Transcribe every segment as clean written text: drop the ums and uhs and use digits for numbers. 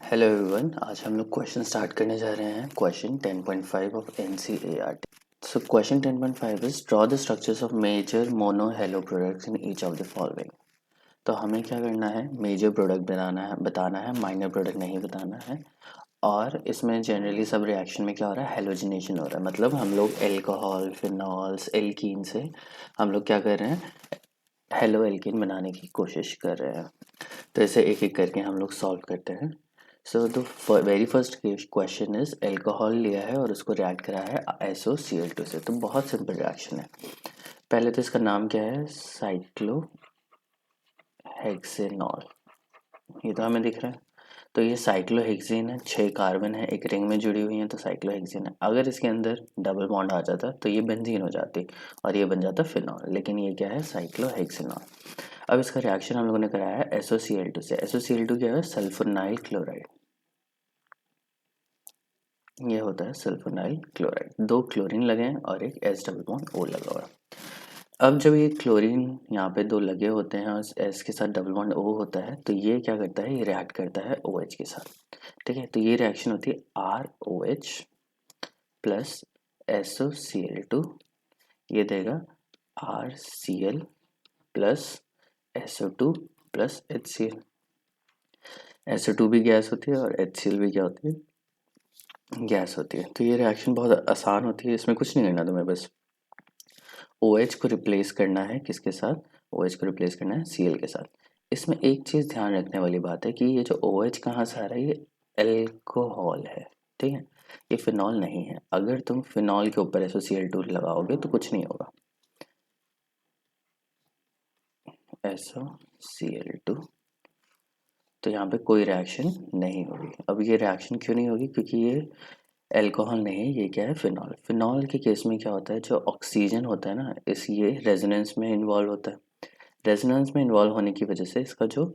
Hello everyone, आज हम लोग क्वेश्चन स्टार्ट करने जा रहे हैं। Question 10.5 of NCERT. So question 10.5 is draw the structures of major mono halo products in each of the following. तो हमें क्या करना है, मेजर प्रोडक्ट बताना है, माइनर प्रोडक्ट नहीं बताना है। और इसमें जनरली सब रिएक्शन में क्या हो रहा है, हेलोजिनेशन हो रहा है। मतलब हम लोग एल्कोहल, फिनॉल्स, एल्कीन से हम लोग क्या कर रहे हैं, हेलो एल्कीन बनाने की कोशिश कर रहे हैं। तो इसे एक एक करके हम लोग सॉल्व करते हैं। So the very first question is alcohol लिया है और उसको रिएक्ट करा है SOCl2 से। तो बहुत सिंपल रिएक्शन है। पहले तो इसका नाम क्या है, साइक्लोहेक्सेनॉल। ये तो हमें दिख रहा है। तो ये साइक्लोहेक्सेन है, 6 कार्बन है, एक रिंग में जुड़ी हुई है, तो साइक्लोहेक्सेन है। अगर इसके अंदर डबल बॉन्ड आ जाता तो ये बेंजीन हो जाती और ये बन जाता फिनॉल, लेकिन ये क्या है, साइक्लोहेक्सेनॉल। अब इसका रिएक्शन हम लोगों ने कराया है SOCl2 से। SOCl2 क्या है, सल्फोनाइल क्लोराइड। ये होता है सल्फोनाइल क्लोराइड। 2 क्लोरीन लगे हैं और एक S डबल बॉन्ड O लगा हुआ है। अब जब ये क्लोरीन यहाँ पे 2 लगे होते हैं और S के साथ डबल बॉन्ड O होता है, तो ये क्या करता है, ये रिएक्ट करता है OH के साथ। ठीक है, तो ये रिएक्शन होती है ROH प्लस SOCl2। ये देगा RCl plus SO2 plus HCl। SO2 भी गैस होती है और HCl भी क्या होती है, गैस होती है। तो ये रिएक्शन बहुत आसान होती है, इसमें कुछ नहीं करना तुम्हें, बस OH को रिप्लेस करना है। किसके साथ, OH को रिप्लेस करना है Cl के साथ। इसमें एक चीज़ ध्यान रखने वाली बात है कि ये जो OH कहाँ से आ रहा है, ये एल्कोहल है। ठीक है, ये फिनॉल नहीं है। अगर तुम फिनॉल के ऊपर SOCl2 लगाओगे तो कुछ नहीं होगा। SOCl2, तो यहाँ पे कोई रिएक्शन नहीं होगी। अब ये रिएक्शन क्यों नहीं होगी, क्योंकि ये एल्कोहल नहीं है, ये क्या है, फिनॉल। फिनॉल के केस में क्या होता है, जो ऑक्सीजन होता है ना, ये रेजोनेंस में इन्वॉल्व होता है। रेजोनेंस में इन्वॉल्व होने की वजह से इसका जो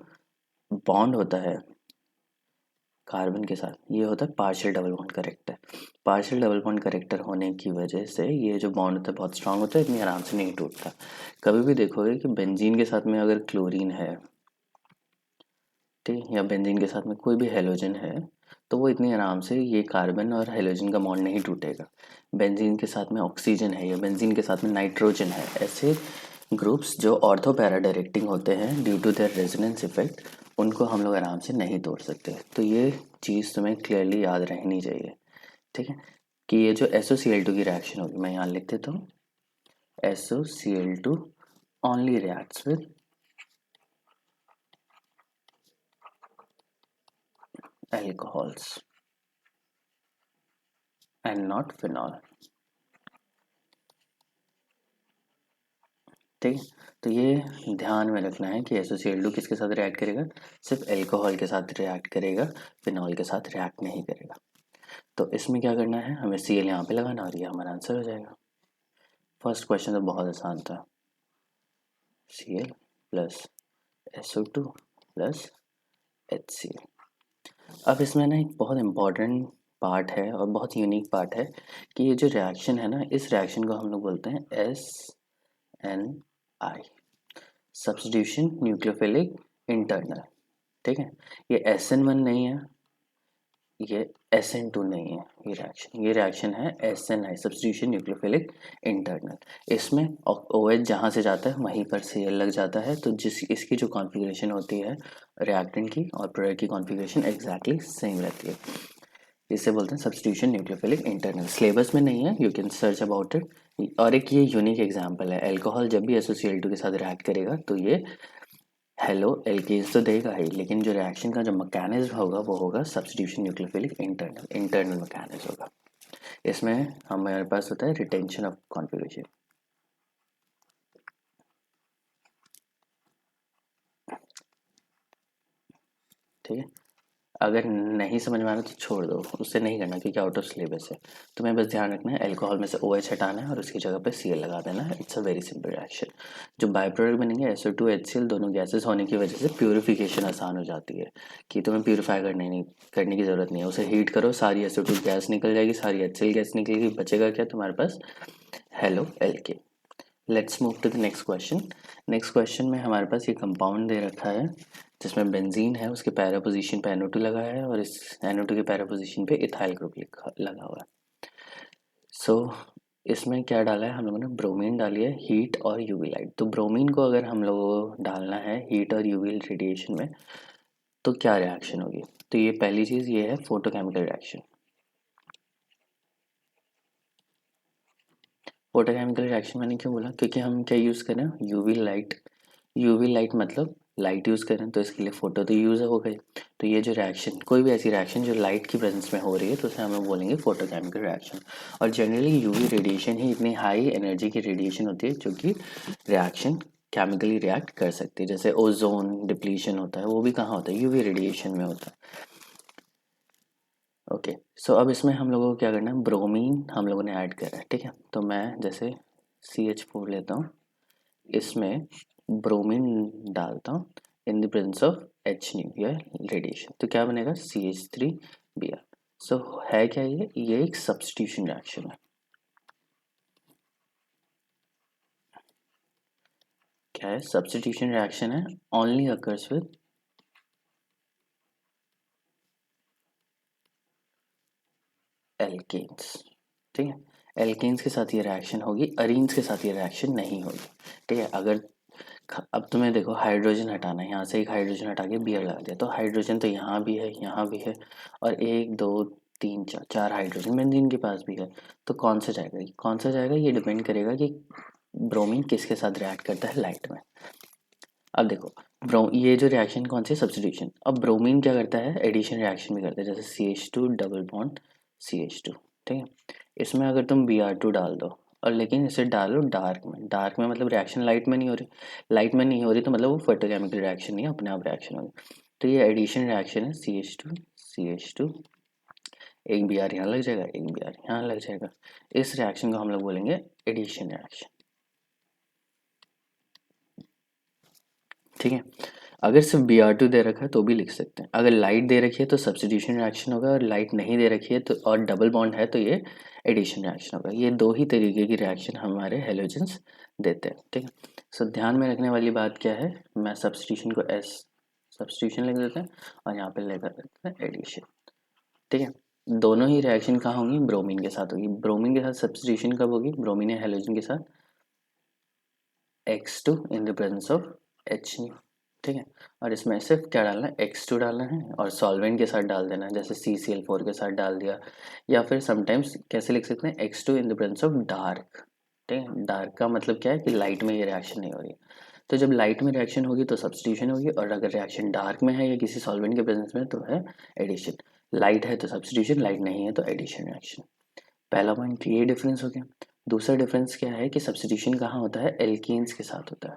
बॉन्ड होता है कार्बन के साथ, ये होता है partial double bond character. Partial double bond character होने की वजह से ये जो बॉन्ड होता है बहुत स्ट्रांग होता है, इतनी आराम से नहीं टूटता। कभी भी देखोगे कि बेंजीन के साथ में अगर क्लोरीन है, ठीक है, या बेंजीन के साथ में कोई भी हेलोजन है, तो वो इतनी आराम से ये कार्बन और हेलोजन का बॉन्ड नहीं टूटेगा। बेंजीन के साथ में ऑक्सीजन है या बेंजीन के साथ में नाइट्रोजन है, ऐसे ग्रुप्स जो ऑर्थो पैरा डायरेक्टिंग होते हैं due to their resonance effect, उनको हम लोग आराम से नहीं तोड़ सकते। तो ये चीज़ तुम्हें क्लियरली याद रहनी चाहिए। ठीक है, कि ये जो SOCl2 की रिएक्शन होगी, मैं यहाँ लिख देता हूँ, SOCl2 only reacts with alcohols and not phenol। ठीक है, तो ये ध्यान में रखना है कि SOCl2 किसके साथ रिएक्ट करेगा, सिर्फ एल्कोहल के साथ रिएक्ट करेगा, फिनॉल के साथ रिएक्ट नहीं करेगा। तो इसमें क्या करना है, हमें Cl यहाँ पे लगाना और ये हमारा आंसर हो जाएगा। फर्स्ट क्वेश्चन तो बहुत आसान था, Cl plus SO2 plus HCl। अब इसमें ना एक बहुत इम्पॉर्टेंट पार्ट है और बहुत यूनिक पार्ट है कि ये जो रिएक्शन है ना, इस रिएक्शन को हम लोग बोलते हैं SNI, सब्स्टिट्यूशन न्यूक्लियोफिलिक इंटरनल। ठीक है, ये SN1 नहीं है, ये SN2 नहीं है। ये रिएक्शन है SNI, सब्स्टिट्यूशन न्यूक्लियोफिलिक इंटरनल। इसमें OH जहाँ से जाता है वहीं पर Cl लग जाता है, तो इसकी जो कॉन्फ़िगरेशन होती है रिएक्टेंट की और प्रोडक्ट की कॉन्फ़िगरेशन एग्जैक्टली सेम रहती है। इसे बोलते हैं सब्स्टिट्यूशन न्यूक्लियोफिलिक इंटरनल। सिलेबस में नहीं है, you can search about it. और एक ये यूनिक एग्जांपल है, एल्कोहल जब भी SOCl2 के साथ रिएक्ट करेगा तो ये हेलो एल्केन्स तो देगा ही, लेकिन जो रिएक्शन का जो मैकेनिज्म होगा वो होगा सब्स्टिट्यूशन न्यूक्लियोफिलिक इंटरनल मैकेनिज्म होगा। इसमें हमारे पास होता है रिटेंशन ऑफ कॉन्फिगरेशन। ठीक है, अगर नहीं समझ में आ रहा तो छोड़ दो, उससे नहीं करना क्योंकि आउट ऑफ सिलेबस है। तुम्हें बस ध्यान रखना है, एल्कोहल में से OH हटाना है और उसकी जगह पे Cl लगा देना है। It's a very simple reaction. जो बाय प्रोडक्ट बनेंगे SO2 HCl, दोनों गैसेस होने की वजह से प्यूरिफिकेशन आसान हो जाती है, कि तुम्हें प्यूरिफाई करने की ज़रूरत नहीं है। उसे हीट करो, सारी SO2 गैस निकल जाएगी, सारी HCl गैस निकलेगी, बचेगा क्या तुम्हारे पास, hello alkane. Let's move to the next question. Next question में हमारे पास ये कंपाउंड दे रखा है जिसमें बेंजीन है उसके पैरा पोजीशन पे NO2 लगा है और इस NO2 के पैरा पोजीशन पे इथाइल ग्रुप लगा हुआ है। सो इसमें क्या डाला है हम लोगों ने, ब्रोमीन डाली है, हीट और यूवी लाइट। तो ब्रोमीन को अगर हम लोगों को डालना है हीट और यूवी रेडिएशन में तो क्या रिएक्शन होगी, तो ये पहली चीज़ ये है फोटोकेमिकल रिएक्शन। फोटोकेमिकल रिएक्शन मैंने क्यों बोला, क्योंकि हम क्या यूज़ कर रहे हैं, यूवी लाइट। यूवी लाइट मतलब लाइट यूज़ करें तो इसके लिए फ़ोटो तो यूज़ हो गई। तो ये जो रिएक्शन, कोई भी ऐसी रिएक्शन जो लाइट की प्रेजेंस में हो रही है तो उसे हम बोलेंगे फोटोकेमिकल रिएक्शन। और जनरली यूवी रेडिएशन ही इतनी हाई एनर्जी की रेडिएशन होती है जो कि रिएक्शन केमिकली रिएक्ट कर सकती है। जैसे ओजोन डिप्लीशन होता है वो भी कहाँ होता है, यूवी रेडिएशन में होता है। ओके सो अब इसमें हम लोगों को क्या करना है, ब्रोमीन हम लोगों ने ऐड करा है, ठीक है। तो मैं जैसे CH4 लेता हूँ, इसमें ब्रोमीन डालता हूँ इन the presence of H new या रेडिएशन, तो क्या बनेगा CH3Br। सो है क्या ये एक सब्स्टिट्यूशन रिएक्शन है। क्या है, सब्स्टिट्यूशन रिएक्शन है, ओनली अकर्स विद एल्केन्स, ठीक है। एल्केन्स के साथ ये रिएक्शन होगी, अरीन्स के साथ ये रिएक्शन नहीं होगी, ठीक है। अगर अब तुम्हें देखो हाइड्रोजन हटाना है, यहाँ से एक हाइड्रोजन हटा के Br लगा दिया तो हाइड्रोजन तो यहाँ भी है, यहाँ भी है, और एक दो तीन चार चार हाइड्रोजन बेंजीन के पास भी है। तो कौन सा जाएगा, कौन सा जाएगा, ये डिपेंड करेगा कि ब्रोमीन किसके साथ रिएक्ट करता है लाइट में। अब देखो ये जो रिएक्शन कौन सी, सब्स्टिट्यूशन। अब ब्रोमीन क्या करता है, एडिशन रिएक्शन भी करता है, जैसे CH2 डबल बॉन्ड CH2, ठीक है। इसमें अगर तुम Br2 डाल दो और लेकिन इसे डालो डार्क में, डार्क में मतलब रिएक्शन लाइट में नहीं हो रही, लाइट में नहीं हो रही तो मतलब वो फोटोकेमिकल रिएक्शन नहीं है, अपने आप रिएक्शन होगी। तो ये एडिशन रिएक्शन है, CH2 एक Br यहाँ लग जाएगा, एक Br यहाँ लग जाएगा। इस रिएक्शन को हम लोग बोलेंगे एडिशन रिएक्शन, ठीक है। अगर सिर्फ Br2 दे रखा है तो भी लिख सकते हैं, अगर लाइट दे रखी है तो सब्स्टिट्यूशन रिएक्शन होगा, और लाइट नहीं दे रखी है तो और डबल बॉन्ड है तो ये एडिशन रिएक्शन होगा। ये दो ही तरीके की रिएक्शन हमारे हेलोजेंस देते हैं, ठीक है। सो ध्यान में रखने वाली बात क्या है, मैं सब्स्टिट्यूशन को S सब्स्टिट्यूशन लिख देते हैं और यहाँ पे लेकर देते हैं एडिशन, ठीक है। दोनों ही रिएक्शन कहाँ होंगी, ब्रोमीन के साथ होगी। ब्रोमीन के साथ सब्स्टिट्यूशन कब होगी, ब्रोमीन या हेलोजन के साथ X2 in the presence of H, ठीक है। और इसमें सिर्फ क्या डालना है, X2 डालना है और सॉल्वेंट के साथ डाल देना है, जैसे CCl4 के साथ डाल दिया, या फिर समटाइम्स कैसे लिख सकते हैं, X2 in the presence of dark, ठीक है। डार्क का मतलब क्या है कि लाइट में ये रिएक्शन नहीं हो रही है। तो जब लाइट में रिएक्शन होगी तो सब्स्टिट्यूशन होगी, और अगर रिएक्शन डार्क में है या किसी सॉल्वेंट के प्रेजेंस में तो है एडिशन। लाइट है तो सब्स्टिट्यूशन, लाइट नहीं है तो एडिशन रिएक्शन। पहला पॉइंट ये डिफरेंस हो गया। दूसरा डिफरेंस क्या है कि सब्स्टिट्यूशन कहाँ होता है, एल्कीन्स के साथ होता है,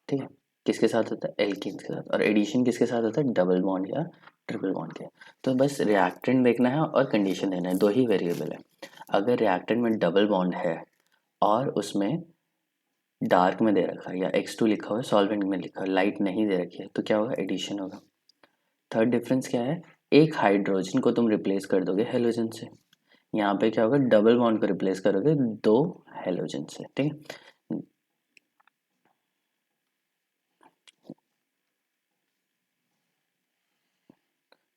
ठीक है। किसके साथ होता है, एल्कीन्स के साथ। और एडिशन किसके साथ होता है, डबल बॉन्ड या ट्रिपल बॉन्ड के। तो बस रिएक्टेंट देखना है और कंडीशन देना है, दो ही वेरिएबल है। अगर रिएक्टेंट में डबल बॉन्ड है और उसमें डार्क में दे रखा है या X2 लिखा हुआ है, सॉल्वेंट में लिखा है, लाइट नहीं दे रखी है, तो क्या होगा, एडिशन होगा। थर्ड डिफरेंस क्या है, एक हाइड्रोजन को तुम रिप्लेस कर दोगे हेलोजन से, यहाँ पे क्या होगा, डबल बॉन्ड को रिप्लेस करोगे दो हेलोजन से, ठीक है।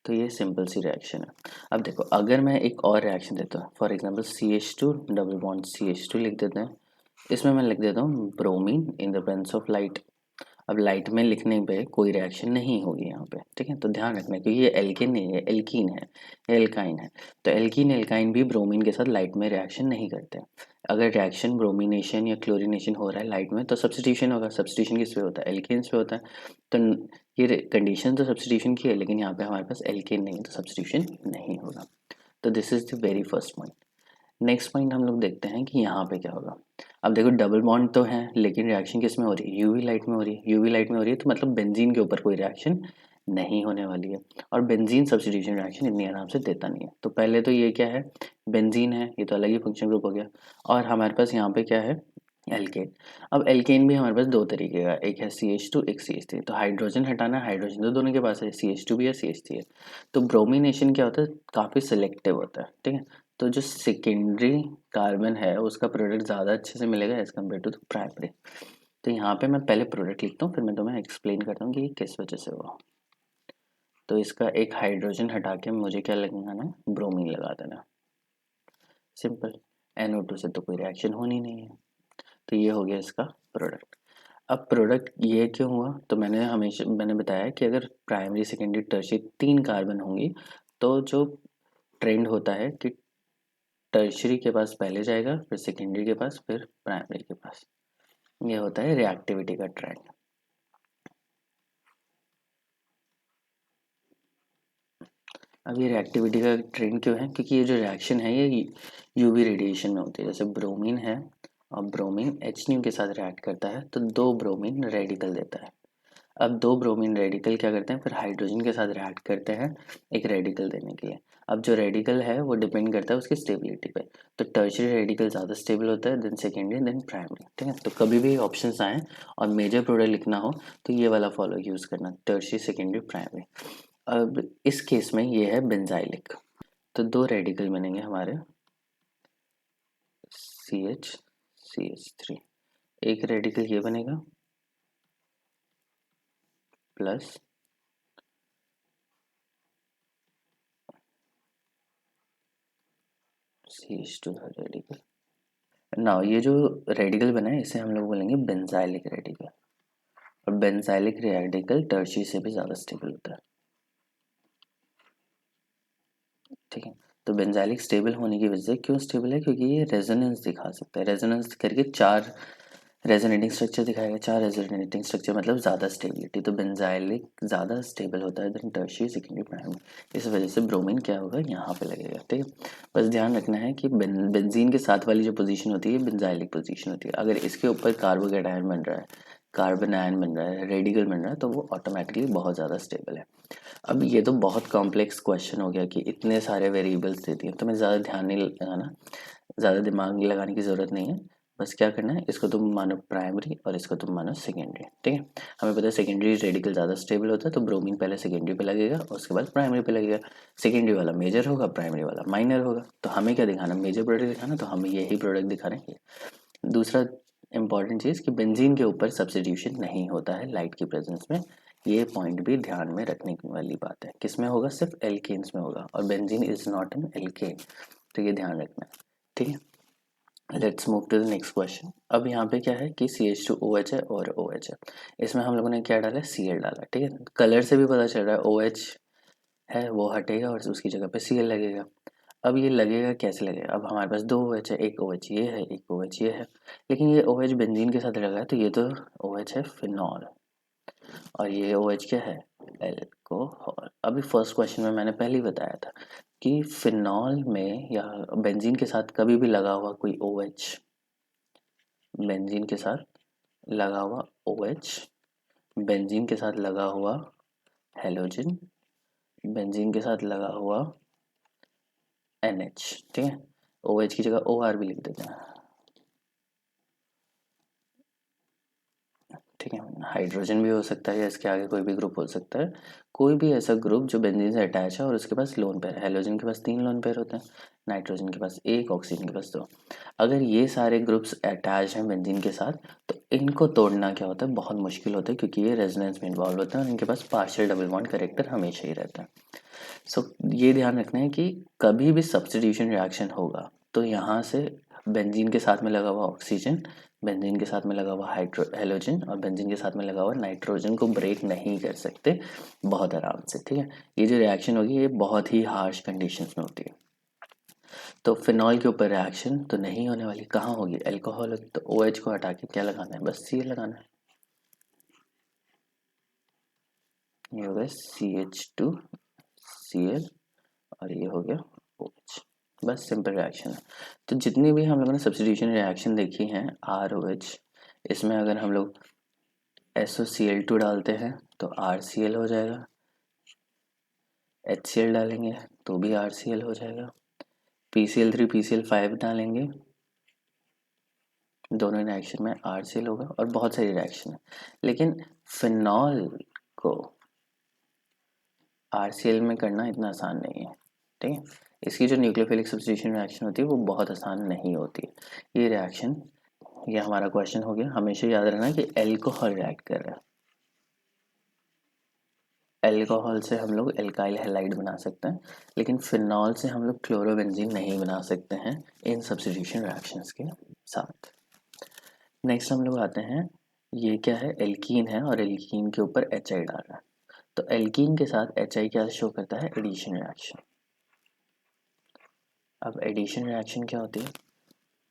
तो ये सिंपल सी रिएक्शन है। अब देखो अगर मैं एक और रिएक्शन देता हूँ, for example CH2 double bond CH2 लिख देते हैं, इसमें मैं लिख देता हूँ bromine in the presence of light. अब लाइट में लिखने पे कोई रिएक्शन नहीं होगी यहाँ पे, ठीक है। तो ध्यान रखना क्योंकि ये एल्केन नहीं है, एल्कीन है, ये एल्काइन है। तो एल्कीन एल्काइन भी ब्रोमीन के साथ लाइट में रिएक्शन नहीं करते हैं। अगर रिएक्शन ब्रोमिनेशन या क्लोरिनेशन हो रहा है लाइट में तो सब्स्टिट्यूशन होगा। सब्स्टिट्यूशन किस पे होता है, एल्केन्स पे होता है। तो ये कंडीशन तो सब्स्टिट्यूशन की है, लेकिन यहाँ पे हमारे पास एल्केन नहीं है तो सब्स्टिट्यूशन नहीं होगा। तो this is the very first point. Next point हम लोग देखते हैं कि यहाँ पे क्या होगा। अब देखो डबल बॉन्ड तो है लेकिन रिएक्शन किस में हो रही है, यूवी लाइट में हो रही है। यूवी लाइट में हो रही है तो मतलब बेंजीन के ऊपर कोई रिएक्शन नहीं होने वाली है, और बेंजीन सब्स्टिट्यूशन रिएक्शन इतनी आराम से देता नहीं है। तो पहले तो ये क्या है, बेंजीन है, ये तो अलग ही फंक्शन ग्रुप हो गया। और हमारे पास यहाँ पे क्या है, एल्केन। अब एल्केन भी हमारे पास दो तरीके का, एक है CH2 एक CH3। तो हाइड्रोजन हटाना, हाइड्रोजन तो दोनों के पास है, CH2 भी है CH3 है। तो ब्रोमिनेशन क्या होता है, काफ़ी सिलेक्टिव होता है, ठीक है। तो जो सेकेंडरी कार्बन है उसका प्रोडक्ट ज़्यादा अच्छे से मिलेगा as compare to the primary. तो यहाँ पे मैं पहले प्रोडक्ट लिखता हूँ, फिर मैं तुम्हें एक्सप्लेन करता हूँ कि ये किस वजह से हुआ। तो इसका एक हाइड्रोजन हटा के मुझे क्या लगाना, ब्रोमीन लगा देना, सिंपल। NO2 से तो कोई रिएक्शन होनी नहीं है, तो ये हो गया इसका प्रोडक्ट। अब प्रोडक्ट ये क्यों हुआ, तो मैंने बताया कि अगर प्राइमरी सेकेंडरी टर्शियरी 3 कार्बन होंगी तो जो ट्रेंड होता है कि टर्शियरी के पास पहले जाएगा, फिर सेकेंडरी के पास, फिर प्राइमरी के पास। ये होता है रिएक्टिविटी का ट्रेंड। अब ये रिएक्टिविटी का ट्रेंड क्यों है, क्योंकि ये जो रिएक्शन है ये यूवी रेडिएशन में होती है। जैसे ब्रोमीन है और ब्रोमीन HNO के साथ रिएक्ट करता है तो 2 ब्रोमीन रेडिकल देता है। अब 2 ब्रोमीन रेडिकल क्या करते हैं, फिर हाइड्रोजन के साथ रिएक्ट करते हैं एक रेडिकल देने के लिए। अब जो रेडिकल है वो डिपेंड करता है उसकी स्टेबिलिटी पे। तो टर्शियरी रेडिकल ज़्यादा स्टेबल होता है, देन सेकेंडरी, देन प्राइमरी, ठीक है। तो कभी भी ऑप्शंस आए और मेजर प्रोडक्ट लिखना हो तो ये वाला फॉलो यूज़ करना, टर्शियरी, सेकेंडरी, प्राइमरी। अब इस केस में ये है बेंजाइलिक, तो 2 रेडिकल बनेंगे हमारे CH3, एक रेडिकल ये बनेगा प्लस CH2 रेडिकल। नाउ ये जो रेडिकल बना है इसे हम लोग बोलेंगे बेंजाइलिक रेडिकल, और बेंजाइलिक रेडिकल टर्शियरी से भी ज़्यादा स्टेबल होता है, ठीक है। तो बेंजाइलिक स्टेबल होने की वजह से, क्यों स्टेबल है, क्योंकि ये रेजोनेंस दिखा सकता है। रेजोनेंस करके 4 रेजोनेटिंग स्ट्रक्चर दिखाएगा, 4 रेजोनेटिंग स्ट्रक्चर मतलब ज़्यादा स्टेबिलिटी। तो बेंजाइलिक ज़्यादा स्टेबल होता है देन टर्शियरी, सेकेंडरी, प्राइमरी। इस वजह से ब्रोमीन क्या होगा, यहाँ पे लगेगा, ठीक है। बस ध्यान रखना है कि बेंजीन के साथ वाली जो पोजीशन होती है बेंजाइलिक पोजीशन होती है। अगर इसके ऊपर कार्बोकेटायन बन रहा है, कार्बन आयन बन रहा है, रेडिकल बन रहा है, तो वो ऑटोमेटिकली बहुत ज़्यादा स्टेबल है। अब ये तो बहुत कॉम्प्लेक्स क्वेश्चन हो गया कि इतने सारे वेरिएबल्स दे दिए, तो मैं ज़्यादा ध्यान नहीं लगाना, ज़्यादा दिमाग लगाने की ज़रूरत नहीं है। बस क्या करना है, इसको तुम मानो प्राइमरी और इसको तुम मानो सेकेंडरी, ठीक है। हमें पता है सेकेंडरी रेडिकल ज़्यादा स्टेबल होता है, तो ब्रोमीन पहले सेकेंडरी पे लगेगा और उसके बाद प्राइमरी पे लगेगा। सेकेंडरी वाला मेजर होगा, प्राइमरी वाला माइनर होगा। तो हमें क्या दिखाना, मेजर प्रोडक्ट दिखाना, तो हमें यही प्रोडक्ट दिखा रहे हैं। दूसरा इंपॉर्टेंट चीज़ कि बेंजीन के ऊपर सब्स्टिट्यूशन नहीं होता है लाइट की प्रेजेंस में। ये पॉइंट भी ध्यान में रखने वाली बात है। किस में होगा, सिर्फ एल्केन्स में होगा, और benzene is not an alkane, तो ये ध्यान रखना है, ठीक है। Let's move to the next question. अब यहाँ पे क्या है कि CH2OH है और OH है। इसमें हम लोगों ने क्या डाला है, Cl डाला, ठीक है। कलर से भी पता चल रहा है OH है वो हटेगा और उसकी जगह पे Cl लगेगा। अब ये लगेगा कैसे लगेगा, अब हमारे पास 2 OH है, एक OH ये है, एक OH ये है, लेकिन ये OH बेंजीन के साथ लगा है, तो ये तो OH है फिनॉल, और ये OH क्या है, एल्कोहल। अभी फर्स्ट क्वेश्चन में मैंने पहले ही बताया था कि फिनॉल में या बेंजीन के साथ कभी भी लगा हुआ कोई OH, बेंजीन के साथ लगा हुआ OH, बेंजीन के साथ लगा हुआ हेलोजन, बेंजीन के साथ लगा हुआ NH, ठीक है। OH की जगह OR भी लिख देते हैं, ठीक है। हाइड्रोजन भी हो सकता है या इसके आगे कोई भी ग्रुप हो सकता है, कोई भी ऐसा ग्रुप जो बेंजीन से अटैच है और उसके पास लोन पेयर है। हेलोजन के पास 3 लोन पेयर होते हैं, नाइट्रोजन के पास 1, ऑक्सीजन के पास 2। अगर ये सारे ग्रुप्स अटैच हैं बेंजीन के साथ, तो इनको तोड़ना क्या होता है, बहुत मुश्किल होता है, क्योंकि ये रेजोनेंस में इन्वॉल्व होते हैं और इनके पास पार्शियल डबल बॉन्ड कैरेक्टर हमेशा ही रहता है। सो ये ध्यान रखना है कि कभी भी सब्स्टिट्यूशन रिएक्शन होगा तो यहाँ से बेंजीन के साथ में लगा हुआ ऑक्सीजन, बेंजीन के साथ में लगा हुआ हेलोजन और बेंजीन के साथ में लगा हुआ नाइट्रोजन को ब्रेक नहीं कर सकते बहुत आराम से, ठीक है। ये जो रिएक्शन होगी ये बहुत ही हार्श कंडीशंस में होती है। तो फिनॉल के ऊपर रिएक्शन तो नहीं होने वाली, कहाँ होगी, एल्कोहल, तो OH को हटा के क्या लगाना है, बस Cl लगाना है। ये हो गया CH2Cl और ये हो गया OH, बस सिंपल रिएक्शन है। तो जितनी भी हम लोगों ने सब्स्टिट्यूशन रिएक्शन देखी हैं ROH, इसमें अगर हम लोग SOCl2 डालते हैं तो RCl हो जाएगा, HCl डालेंगे तो भी RCl हो जाएगा, PCl3 PCl5 डालेंगे, दोनों रिएक्शन में RCl होगा, और बहुत सारी रिएक्शन है। लेकिन फिनॉल को RCl में करना इतना आसान नहीं है, ठीक है। इसकी जो न्यूक्लियोफिलिक सब्स्टिट्यूशन रिएक्शन होती है वो बहुत आसान नहीं होती है। ये रिएक्शन ये हमारा क्वेश्चन हो गया। हमेशा याद रखना कि एल्कोहल रिएक्ट कर रहा है। एल्कोहल से हम लोग एल्काइल हैलाइड बना सकते हैं, लेकिन फिनॉल से हम लोग क्लोरोबेंजीन नहीं बना सकते हैं इन सब्स्टिट्यूशन रिएक्शंस के साथ। नेक्स्ट हम लोग आते हैं, ये क्या है, एल्कीन है और एल्कीन के ऊपर एच आई डाल रहा है। तो एल्कीन के साथ एच आई क्या शो करता है, एडिशन रिएक्शन। अब एडिशन रिएक्शन क्या होती है,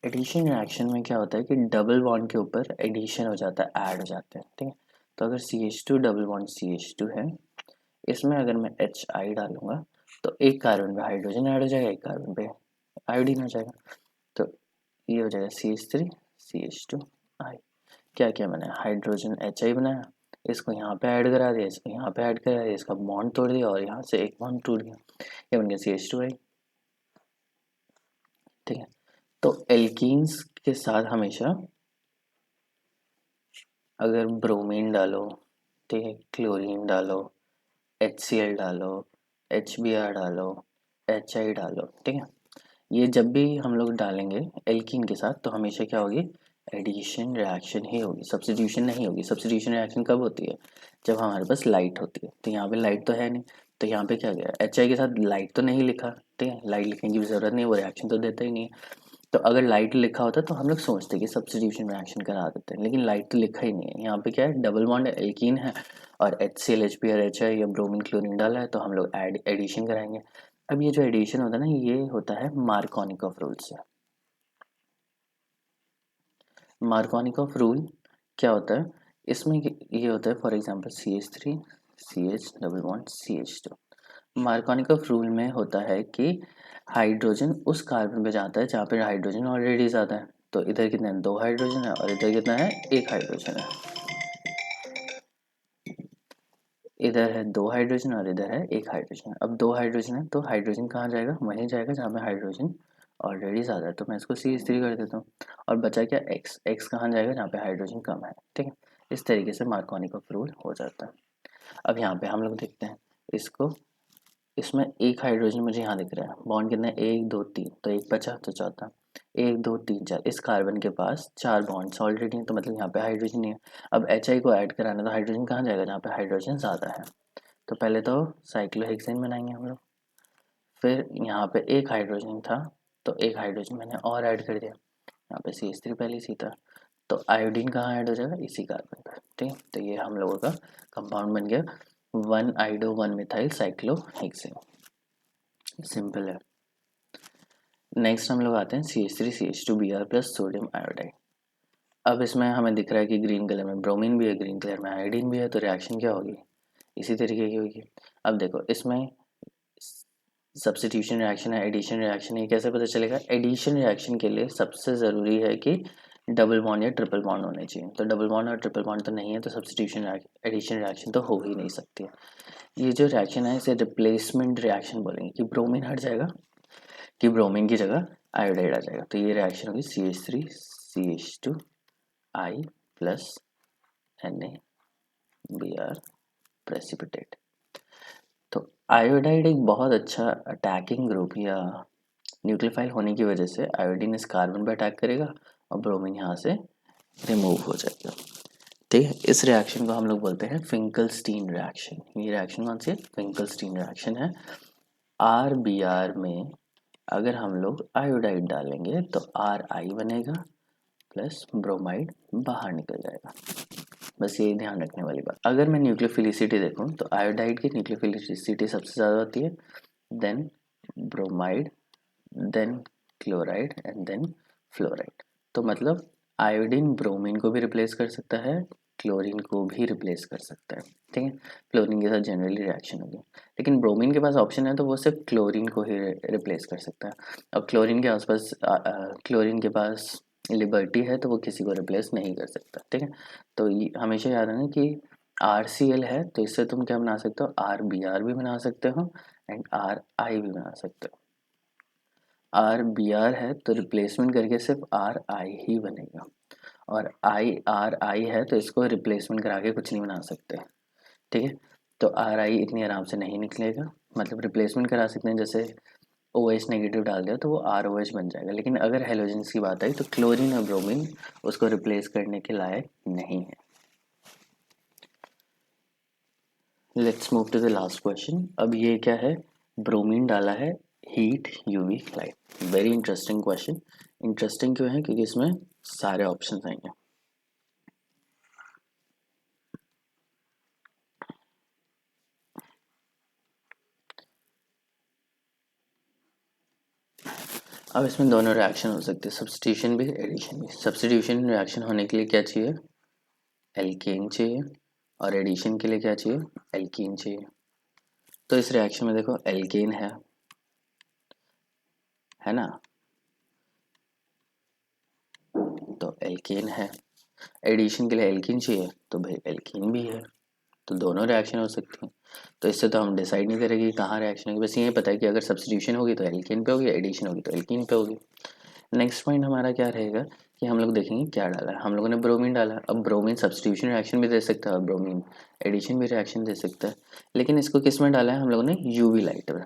एडिशन रिएक्शन में क्या होता है कि डबल बॉन्ड के ऊपर एडिशन हो जाता है, ऐड हो जाते हैं, ठीक है। तो अगर CH2 डबल बॉन्ड CH2 है, इसमें अगर मैं HI डालूंगा तो एक कार्बन पे हाइड्रोजन ऐड हो जाएगा, एक कार्बन पे आयोडीन हो जाएगा। तो ये हो जाएगा CH3 CH2I। क्या किया मैंने, हाइड्रोजन HI बनाया, इसको यहाँ पे ऐड करा दिया, इसको यहाँ पे ऐड करा दिया, इसका बॉन्ड तोड़ दिया और यहाँ से एक बॉन्ड टूट गया, ये बन गया CH2I, ठीक है। तो एल्कीन्स के साथ हमेशा अगर ब्रोमीन डालो, ठीक है, क्लोरीन डालो, HCl डालो, HBr डालो, HI डालो, ठीक है, ये जब भी हम लोग डालेंगे एल्कीन के साथ तो हमेशा क्या होगी, एडिशन रिएक्शन ही होगी, सब्स्टिट्यूशन नहीं होगी। सब्स्टिट्यूशन रिएक्शन कब होती है, जब हमारे पास लाइट होती है। तो यहाँ पे लाइट तो है नहीं, तो यहाँ पे क्या गया, HI के साथ लाइट तो नहीं लिखा, ठीक है, लाइट लिखने की भी ज़रूरत नहीं, वो रिएक्शन तो देता ही नहीं है। तो अगर लाइट लिखा होता तो हम लोग सोचते कि सब्स्टिट्यूशन रिएक्शन करा देते हैं, लेकिन लाइट तो लिखा ही नहीं है। यहाँ पे क्या है, डबल बॉन्ड एल्कीन है और HCl HBr HI या ब्रोमीन क्लोरीन डाला है, तो हम लोग एडिशन कराएंगे। अब ये जो एडिशन होता है ना, ये होता है मार्कोनिकॉफ रूल से। मार्कोनिकॉफ रूल क्या होता है, इसमें ये होता है, for example CH3 CH double bond CH2। Markovnikov rule में होता है कि हाइड्रोजन उस कार्बन पे जाता है जहाँ पे हाइड्रोजन ऑलरेडी ज़्यादा है। तो इधर कितना है, 2 हाइड्रोजन है और इधर कितना है, 1 हाइड्रोजन है। इधर है 2 हाइड्रोजन और इधर है 1 हाइड्रोजन। अब 2 हाइड्रोजन है तो हाइड्रोजन कहाँ जाएगा, वहीं जाएगा जहाँ पे हाइड्रोजन ऑलरेडी ज़्यादा है, तो मैं इसको CH3 कर देता हूँ। और बचा क्या, X कहाँ जाएगा, जहाँ पे हाइड्रोजन कम है, ठीक है। इस तरीके से मार्कोनिकॉफ रूल हो जाता है। अब यहाँ पे हम लोग देखते हैं इसको, इसमें 1 हाइड्रोजन मुझे यहाँ दिख रहा है, बॉन्ड कितने, 1 2 3, तो एक बचा तो चौथा, 1 2 3 4, इस कार्बन के पास 4 बॉन्ड्स ऑलरेडी हैं, तो मतलब यहाँ पे हाइड्रोजन नहीं है। अब HI को ऐड कराना, तो हाइड्रोजन कहाँ जाएगा, जहाँ पे हाइड्रोजन ज़्यादा है। तो पहले तो साइक्लोहेक्सेन बनाएंगे हम लोग, फिर यहाँ पे 1 हाइड्रोजन था तो 1 हाइड्रोजन मैंने और ऐड कर दिया, यहाँ पे CH3 पहले ही था, तो आयोडीन कहाँ ऐड हो जाएगा, इसी कार्बन पर, ठीक है। तो ये हम लोगों का कंपाउंड बन गया 1 आइडो 1 मिथाइल साइक्लोहेक्सेन, सिंपल है। नेक्स्ट हम लोग आते हैं CH3 CH2Br plus sodium iodide. अब इसमें हमें दिख रहा है कि ग्रीन कलर में ब्रोमीन भी है, ग्रीन कलर में आयोडीन भी है, तो रिएक्शन क्या होगी, इसी तरीके की होगी। अब देखो इसमें सब्स्टिट्यूशन रिएक्शन है, एडिशन रिएक्शन है, कैसे पता चलेगा, एडिशन रिएक्शन के लिए सबसे ज़रूरी है कि डबल बॉन्ड या ट्रिपल बॉन्ड होने चाहिए। तो डबल बॉन्ड और ट्रिपल बॉन्ड तो नहीं है, तो सब्स्टिट्यूशन एडिशन रिएक्शन तो हो ही नहीं सकती है। ये जो रिएक्शन है इसे रिप्लेसमेंट रिएक्शन बोलेंगे, कि ब्रोमीन हट जाएगा, कि ब्रोमीन की जगह आयोडाइड आ जाएगा। तो ये रिएक्शन होगी CH3 CH2I plus NaBr precipitate. तो आयोडाइड एक बहुत अच्छा अटैकिंग ग्रुप या न्यूक्लियोफाइल होने की वजह से आयोडीन इस कार्बन पर अटैक करेगा और ब्रोमीन यहाँ से रिमूव हो जाएगा, ठीक है। इस रिएक्शन को हम लोग बोलते हैं फिंकलस्टीन रिएक्शन। ये रिएक्शन कौन सी है, फिंकलस्टीन रिएक्शन है। RBr में अगर हम लोग आयोडाइड डालेंगे तो RI बनेगा प्लस ब्रोमाइड बाहर निकल जाएगा, बस ये ध्यान रखने वाली बात। अगर मैं न्यूक्लियोफिलिसिटी देखूं तो आयोडाइड की न्यूक्लियोफिलिसिटी सबसे ज़्यादा होती है, then bromide, then chloride and then fluoride. तो मतलब आयोडीन ब्रोमीन को भी रिप्लेस कर सकता है, क्लोरीन को भी रिप्लेस कर सकता है, ठीक है। क्लोरीन के साथ जनरली रिएक्शन होगी, लेकिन ब्रोमीन के पास ऑप्शन है तो वो सिर्फ क्लोरीन को ही रिप्लेस कर सकता है। अब क्लोरीन के आसपास क्लोरीन के पास लिबर्टी है तो वो किसी को रिप्लेस नहीं कर सकता, ठीक है। तो हमेशा याद रखना कि RCl है तो इससे तुम क्या बना सकते हो, RBr भी बना सकते हो एंड RI भी बना सकते हो। RBr है तो रिप्लेसमेंट करके सिर्फ RI ही बनेगा, और RI है तो इसको रिप्लेसमेंट करा के कुछ नहीं बना सकते, ठीक है। तो RI इतनी आराम से नहीं निकलेगा, मतलब रिप्लेसमेंट करा सकते हैं, जैसे OH नेगेटिव डाल दिया तो वो ROH बन जाएगा। लेकिन अगर हेलोजेंस की बात आई तो क्लोरीन और ब्रोमीन उसको रिप्लेस करने के लायक नहीं है। Let's move to the last question. अब ये क्या है, ब्रोमीन डाला है, heat, UV light. Very interesting question. Interesting क्यों है, क्योंकि इसमें सारे ऑप्शन आएंगे। अब इसमें दोनों रिएक्शन हो सकते हैं, सब्स्टिट्यूशन भी, एडिशन भी। सब्स्टिट्यूशन रिएक्शन होने के लिए क्या चाहिए, एल्केन चाहिए, और एडिशन के लिए क्या चाहिए, एल्कीन चाहिए। तो इस रिएक्शन में देखो एल्केन है ना, तो एल्केन है। एडिशन के लिए एल्कीन चाहिए तो भाई एल्कीन भी है। तो दोनों रिएक्शन हो सकती हैं। तो इससे तो हम डिसाइड नहीं करेंगे कि कहाँ रिएक्शन होगी, बस ये पता है कि अगर सब्स्टिट्यूशन होगी तो एल्कीन पे होगी, एडिशन होगी तो एल्कीन पे होगी। नेक्स्ट पॉइंट हमारा क्या रहेगा कि हम लोग देखेंगे क्या डाला है। हम लोगों ने ब्रोमीन डाला। अब ब्रोमीन सब्स्टिट्यूशन रिएक्शन भी दे सकता है और ब्रोमीन एडिशन भी रिएक्शन दे सकता है। लेकिन इसको किस में डाला है हम लोगों ने, यूवी लाइट में,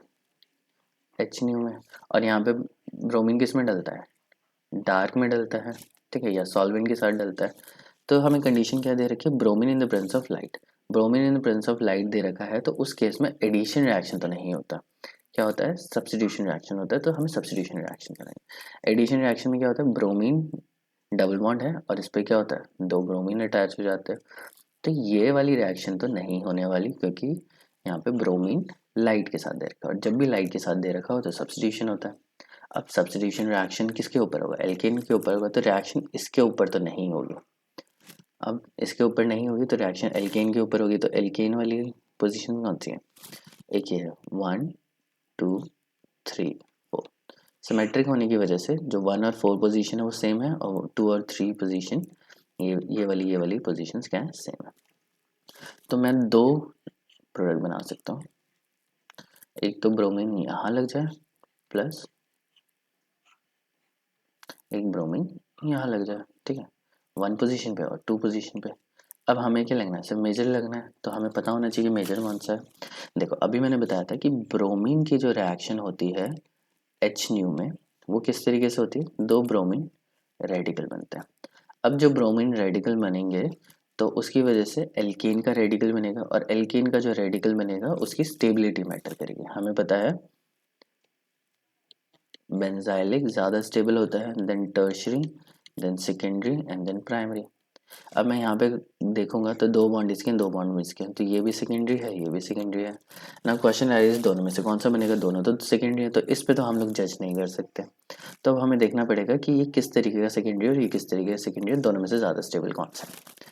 HNU में। और यहाँ पे ब्रोमीन किस में डलता है, डार्क में डलता है, ठीक है, या सॉल्वेंट के साथ डलता है। तो हमें कंडीशन क्या दे रखी है, bromine in the presence of light. Bromine in the presence of light दे रखा है, तो उस केस में एडिशन रिएक्शन तो नहीं होता, क्या होता है, सब्स्टिट्यूशन रिएक्शन होता है। तो हमें सब्स्टिट्यूशन रिएक्शन कराएंगे। एडिशन रिएक्शन में क्या होता है, ब्रोमीन डबल बॉन्ड है और इस पर क्या होता है, दो ब्रोमीन अटैच हो जाते हैं। तो ये वाली रिएक्शन तो नहीं होने वाली, क्योंकि यहाँ पे ब्रोमीन लाइट के साथ दे रखा है, और जब भी लाइट के साथ दे रखा हो तो सब्स्टिट्यूशन होता है। अब सब्स्टिट्यूशन रिएक्शन किसके ऊपर होगा, एल्केन के ऊपर होगा, तो रिएक्शन इसके ऊपर तो नहीं होगी। अब इसके ऊपर नहीं होगी तो रिएक्शन एल्केन के ऊपर होगी। तो एल्केन वाली पोजीशन कौन सी है, एक ये है, 1 2 3 4। सिमेट्रिक होने की वजह से जो 1 और 4 पोजीशन है वो सेम है, और 2 और 3 पोजीशन ये वाली पोजीशंस क्या है, सेम है। तो मैं दो प्रोडक्ट बना सकता हूँ। एक तो ब्रोमीन यहाँ लग जाए प्लस एक ब्रोमीन यहाँ लग जाए, ठीक है, 1 पोजीशन पे और 2 पोजीशन पे। अब हमें क्या लगना है, सिर्फ मेजर लगना है, तो हमें पता होना चाहिए मेजर कौन सा है। देखो अभी मैंने बताया था कि ब्रोमीन की जो रिएक्शन होती है HNU में, वो किस तरीके से होती है, दो ब्रोमीन रेडिकल बनते हैं। अब जो ब्रोमीन रेडिकल बनेंगे तो उसकी वजह से एल्केन का रेडिकल बनेगा, और एल्केन का जो रेडिकल बनेगा उसकी स्टेबिलिटी मैटर करेगी। हमें पता है बेंजाइलिक ज़्यादा स्टेबल होता है then tertiary, then secondary and then primary. अब मैं यहाँ पे देखूंगा तो दो बॉन्ड इसके, दो बॉन्ड इसके, तो ये भी सेकेंडरी है, ये भी सेकेंडरी है ना। क्वेश्चन है इस दोनों में से कौन सा बनेगा, दोनों तो सेकेंडरी है, तो इस पे तो हम लोग जज नहीं कर सकते। तो अब हमें देखना पड़ेगा कि ये किस तरीके का सेकेंडरी और ये किस तरीके का सेकेंडरी, दोनों में से ज़्यादा स्टेबल कौन सा है।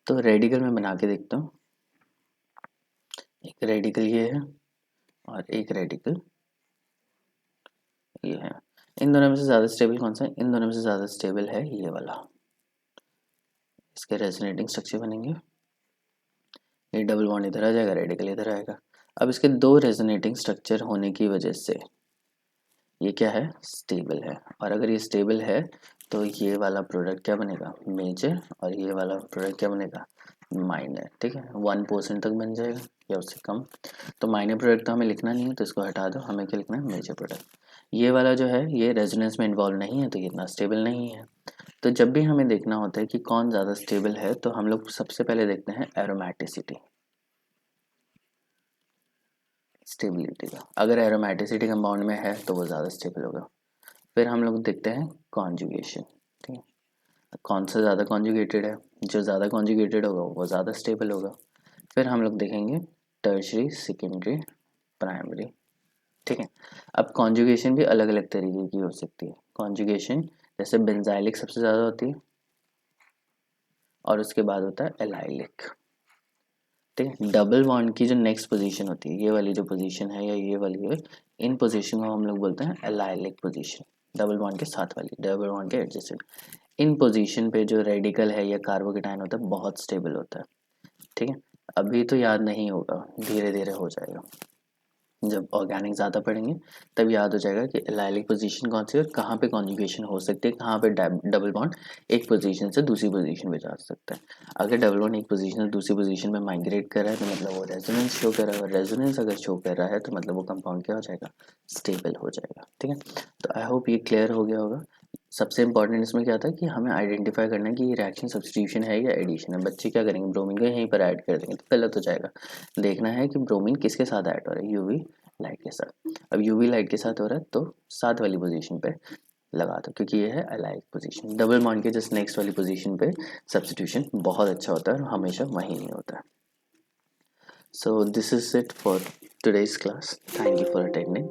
तो रेडिकल में बना के देखता हूँ। एक रेडिकल ये है और एक रेडिकल ये है। इन दोनों में से ज़्यादा स्टेबल कौन सा है, इन दोनों में से ज़्यादा स्टेबल है ये वाला। इसके रेजोनेटिंग स्ट्रक्चर बनेंगे, ये डबल बॉन्ड इधर आ जाएगा, रेडिकल इधर आएगा। अब इसके दो रेजोनेटिंग स्ट्रक्चर होने की वजह से ये क्या है, स्टेबल है। और अगर ये स्टेबल है तो ये वाला प्रोडक्ट क्या बनेगा, मेजर, और ये वाला प्रोडक्ट क्या बनेगा, माइनर, ठीक है। 1% तक बन जाएगा या उससे कम। तो माइनर प्रोडक्ट तो हमें लिखना नहीं है, तो इसको हटा दो, हमें क्या लिखना है, मेजर प्रोडक्ट। ये वाला जो है ये रेजोनेंस में इन्वॉल्व नहीं है, तो ये इतना स्टेबल नहीं है। तो जब भी हमें देखना होता है कि कौन ज़्यादा स्टेबल है, तो हम लोग सबसे पहले देखते हैं एरोमेटिसिटी, स्टेबिलिटी का। अगर एरोमेटिसिटी कंपाउंड में है तो वो ज़्यादा स्टेबल होगा। फिर हम लोग देखते हैं कॉन्जुगेशन, ठीक है, कौन सा ज़्यादा कॉन्जुगेटेड है, जो ज़्यादा कॉन्जुगेटेड होगा वो ज़्यादा स्टेबल होगा। फिर हम लोग देखेंगे टर्शरी, सेकेंडरी, प्राइमरी, ठीक है। अब कॉन्जुगेशन भी अलग अलग तरीके की हो सकती है। कॉन्जुगेशन जैसे बेंजाइलिक सबसे ज़्यादा होती है, और उसके बाद होता है एलाइलिक, ठीक है। डबल बॉन्ड की जो नेक्स्ट पोजीशन होती है, ये वाली जो पोजीशन है या ये वाली है, इन पोजीशन को हम लोग बोलते हैं एलाइलिक पोजीशन। डबल बॉन्ड के साथ वाली, डबल बॉन्ड के एडजेसेंट, इन पोजीशन पे जो रेडिकल है या कार्बोकेटाइन होता है बहुत स्टेबल होता है, ठीक है। अभी तो याद नहीं होगा, धीरे धीरे हो जाएगा। जब ऑर्गेनिक ज़्यादा पढ़ेंगे तब याद हो जाएगा कि एलाइलिक पोजीशन कौन सी है और कहाँ पे कॉन्जुगेशन हो सकती है, कहाँ पे डबल बॉन्ड एक पोजीशन से दूसरी पोजीशन पे जा सकता है। अगर डबल बॉन्ड एक पोजीशन से दूसरी पोजीशन में माइग्रेट कर रहा है तो मतलब वो रेजोनेंस शो कर रहा है, और रेजोनेंस अगर शो कर रहा है तो मतलब वो कंपाउंड क्या हो जाएगा, स्टेबल हो जाएगा। ठीक है, तो आई होप ये क्लियर हो गया होगा। सबसे इंपॉर्टेंट इसमें क्या था कि हमें आइडेंटिफाई करना है कि ये रिएक्शन सब्स्टिट्यूशन है या एडिशन है। बच्चे क्या करेंगे, ब्रोमीन को यहीं पर ऐड कर देंगे तो गलत हो जाएगा। देखना है कि ब्रोमीन किसके साथ ऐड हो रहा है, यूवी लाइट के साथ। अब यूवी लाइट के साथ हो रहा है तो साथ वाली पोजीशन पे लगा दो, क्योंकि ये है अलाइक पोजीशन। डबल बॉन्ड के जस्ट नेक्स्ट वाली पोजीशन पे सब्स्टिट्यूशन बहुत अच्छा होता है और हमेशा वहीं नहीं होता है। So this is it for today's class, thank you for attending.